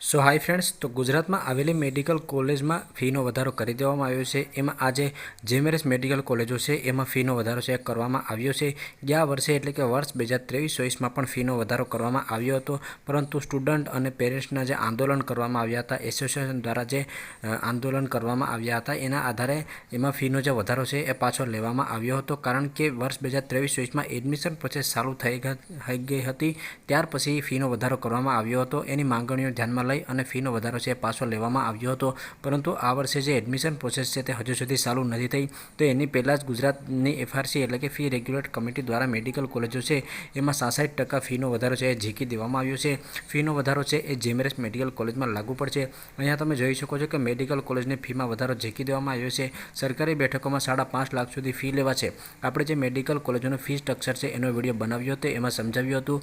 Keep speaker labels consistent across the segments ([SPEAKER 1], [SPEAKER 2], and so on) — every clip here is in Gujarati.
[SPEAKER 1] સો હાય ફ્રેન્ડ્સ, તો ગુજરાતમાં આવેલી મેડિકલ કોલેજમાં ફીનો વધારો કરી દેવામાં આવ્યો છે. એમાં આજે જેમેરેસ મેડિકલ કોલેજો છે એમાં ફીનો વધારો છે કરવામાં આવ્યો છે. ગયા વર્ષે એટલે કે વર્ષ 2023-24માં પણ ફીનો વધારો કરવામાં આવ્યો હતો, પરંતુ સ્ટુડન્ટ અને પેરેન્ટ્સના જે આંદોલન કરવામાં આવ્યા હતા, એસોસિએશન દ્વારા જે આંદોલન કરવામાં આવ્યા હતા, એના આધારે એમાં ફીનો જે વધારો છે એ પાછો લેવામાં આવ્યો હતો. કારણ કે વર્ષ 2023-24માં એડમિશન પ્રોસેસ ચાલુ થઈ ગઈ હતી, ત્યાર પછી ફીનો વધારો કરવામાં આવ્યો હતો. એની માંગણીઓ ધ્યાનમાં લઈ અને ફીનો વધારો છે પાછો લેવામાં આવ્યો હતો. પરંતુ આ વર્ષે જે એડમિશન પ્રોસેસ છે તે હજુ સુધી ચાલુ નથી થઈ, તો એની પહેલાં જ ગુજરાતની એફઆરસી એટલે કે ફી રેગ્યુલેટ કમિટી દ્વારા મેડિકલ કોલેજો છે એમાં 66% ફીનો વધારો છે એ ઝીકી દેવામાં આવ્યો છે. ફીનો વધારો છે એ જેમેરેસ મેડિકલ કોલેજમાં લાગુ પડશે. અહીંયા તમે જોઈ શકો છો કે મેડિકલ કોલેજની ફીમાં વધારો ઝીકી દેવામાં આવ્યો છે. સરકારી બેઠકોમાં 5.5 લાખ સુધી ફી લેવા છે. આપણે જે મેડિકલ કોલેજોનો ફી સ્ટ્રક્ચર છે એનો વિડીયો બનાવ્યો હતો, એમાં સમજાવ્યું હતું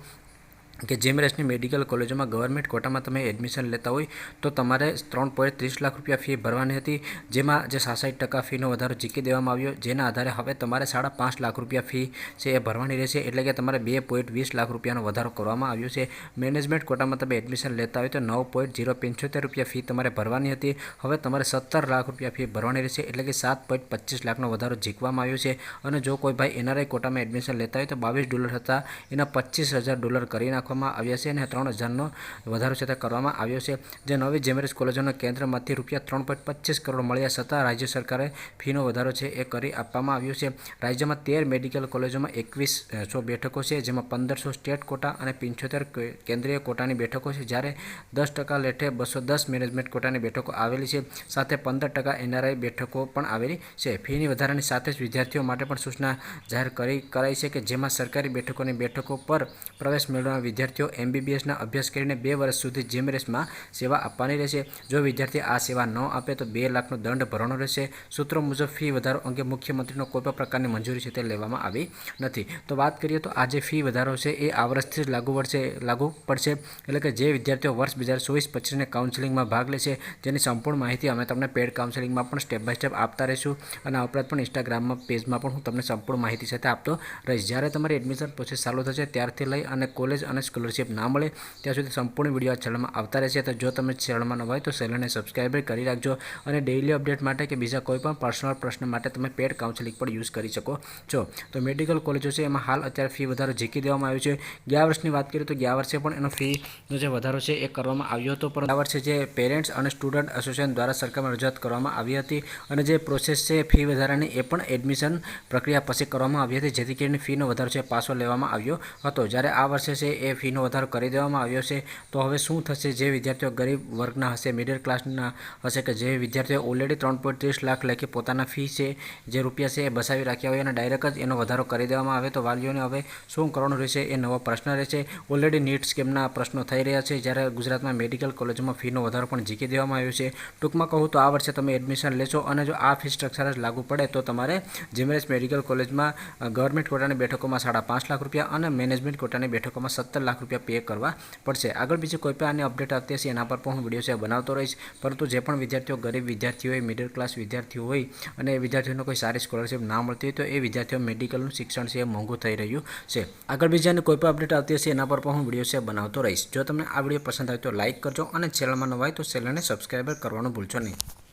[SPEAKER 1] કે જેમેરેસની મેડિકલ કોલેજોમાં ગવર્મેન્ટ કોટામાં તમે એડમિશન લેતા હોય તો તમારે 3.30 લાખ રૂપિયા ફી ભરવાની હતી, જેમાં જે 66% ફીનો વધારો ઝીકી દેવામાં આવ્યો, જેના આધારે હવે તમારે 5.5 લાખ રૂપિયા ફી છે એ ભરવાની રહેશે. એટલે કે તમારે 2.20 લાખ રૂપિયાનો વધારો કરવામાં આવ્યો છે. મેનેજમેન્ટ કોટામાં તમે એડમિશન લેતા હોય તો 9.075 રૂપિયા ફી તમારે ભરવાની હતી, હવે તમારે 17 લાખ રૂપિયા ફી ભરવાની રહેશે. એટલે કે 7.25 લાખનો વધારો ઝીકવામાં આવ્યો છે. અને જો કોઈ ભાઈ એનઆરઆઈ કોટામાં એડમિશન લેતા હોય તો $22 હતા, એના $25,000 કરી નાખવામાં આવ્યા છે અને 3,000નો વધારો છે તે કરવામાં આવ્યો છે. જે નવી જેમેરેસ કોલેજોના કેન્દ્રમાંથી રૂપિયા 3.25 કરોડ મળ્યા છતાં રાજ્ય સરકારે ફીનો વધારો છે એ કરી આપવામાં આવ્યો છે. રાજ્યમાં 13 મેડિકલ કોલેજોમાં 2100 બેઠકો છે, જેમાં 1500 સ્ટેટ કોટા અને 75 કેન્દ્રીય કોટાની બેઠકો છે, જ્યારે 10% લેઠે 210 મેનેજમેન્ટ કોટાની બેઠકો આવેલી છે. સાથે 15% એનઆરઆઈ બેઠકો પણ આવેલી છે. ફીની વધારાની સાથે જ વિદ્યાર્થીઓ માટે પણ સૂચના જાહેર કરાઈ છે કે જેમાં સરકારી બેઠકોની બેઠકો પર પ્રવેશ મેળવનાર વિદ્યાર્થીઓ એમબીબીએસના અભ્યાસ કરીને 2 વર્ષ સુધી જેમેરેસમાં સેવા આપવાની રહેશે. જો વિદ્યાર્થી આ સેવા ન આપે તો 2 લાખનો દંડ ભરવાનો રહેશે. સૂત્રો મુજબ ફી વધારો અંગે મુખ્યમંત્રીનો કોઈ પણ પ્રકારની મંજૂરી છે તે લેવામાં આવી નથી. તો વાત કરીએ તો આ જે ફી વધારો છે એ આ વર્ષથી જ લાગુ પડશે. એટલે કે જે વિદ્યાર્થીઓ વર્ષ 2024-25ને કાઉન્સેલિંગમાં ભાગ લેશે તેની સંપૂર્ણ માહિતી અમે તમને પેડ કાઉન્સેલિંગમાં પણ સ્ટેપ બાય સ્ટેપ આપતા રહીશું, અને આ ઉપરાંત પણ ઇન્સ્ટાગ્રામમાં પેજમાં પણ હું તમને સંપૂર્ણ માહિતી સાથે આપતો રહીશ. જ્યારે તમારી એડમિશન પ્રોસેસ ચાલુ થશે ત્યારથી લઈ અને કોલેજ અને સ્કોલરશિપ ના મળે ત્યાં સુધી સંપૂર્ણ વિડીયો આ ચેનલમાં આવતા રહેશે. તો જો તમે ચેનલમાં ન હોય તો ચેનલને સબસ્ક્રાઈબ કરી રાખજો, અને ડેઇલી અપડેટ માટે કે બીજા કોઈ પણ પર્સનલ પ્રશ્ન માટે તમે પેડ કાઉન્સેલિંગ પણ યુઝ કરી શકો છો. તો મેડિકલ કોલેજો છે એમાં હાલ અત્યારે ફી વધારો ઝીકી દેવામાં આવ્યો છે. ગયા વર્ષની વાત કરીએ તો ગયા વર્ષે પણ એનો ફીનો જે વધારો છે એ કરવામાં આવ્યો હતો, પરંતુ આ વર્ષે જે પેરેન્ટ્સ અને સ્ટુડન્ટ એસોસિએશન દ્વારા સરકારમાં રજૂઆત કરવામાં આવી હતી, અને જે પ્રોસેસ છે ફી વધારાની એ પણ એડમિશન પ્રક્રિયા પછી કરવામાં આવી હતી, જેથી કરીને ફીનો વધારો છે પાછો લેવામાં આવ્યો હતો. જ્યારે આ વર્ષે છે એ ફીનો વધારો કરી દેવામાં આવ્યો છે. તો હવે શું થશે? જે વિદ્યાર્થીઓ ગરીબ વર્ગના હશે, મિડલ ક્લાસના હશે, કે જે વિદ્યાર્થીઓ ઓલરેડી 3.30 લાખ લેખે પોતાના ફી છે જે રૂપિયા છે એ બસાવી રાખ્યા હોય અને ડાયરેક્ટ જ એનો વધારો કરી દેવામાં આવે તો વાલીઓને હવે શું કરવાનું રહેશે એ નવો પ્રશ્ન રહેશે. ઓલરેડી નીટ સ્કેમના પ્રશ્નો થઈ રહ્યા છે, જ્યારે ગુજરાતમાં મેડિકલ કોલેજોમાં ફીનો વધારો પણ ઝીકી દેવામાં આવ્યો છે. ટૂંકમાં કહું તો આ વર્ષે તમે એડમિશન લેશો અને જો આ ફી સ્ટ્રક્ચર જ લાગુ પડે તો તમારે જેમેરેસ મેડિકલ કોલેજમાં ગવર્મેન્ટ કોટાની બેઠકોમાં 5.5 લાખ રૂપિયા અને મેનેજમેન્ટ કોટાની બેઠકોમાં 17 લાખ રૂપિયા પે કરવા પડશે. આગળ બીજી કોઈ પણ આની અપડેટ આવતી હશે એના પર પણ હું વિડીયો છે બનાવતો રહીશ. પરંતુ જે પણ વિદ્યાર્થીઓ ગરીબ વિદ્યાર્થીઓ હોય, મિડલ ક્લાસ વિદ્યાર્થીઓ હોય અને એ વિદ્યાર્થીઓને કોઈ સારી સ્કોલરશિપ ના મળતી હોય તો એ વિદ્યાર્થીઓ મેડિકલનું શિક્ષણ છે એ મોંઘું થઈ રહ્યું છે. આગળ બીજાને કોઈ પણ અપડેટ આવતી હશે એના પર પણ હું વિડીયો છે બનાવતો રહીશ. જો તમને આ વિડીયો પસંદ આવે તો લાઇક કરજો, અને ચેનલમાં નવા હોય તો ચેનલને સબસ્ક્રાઈબ કરવાનું ભૂલશો નહીં.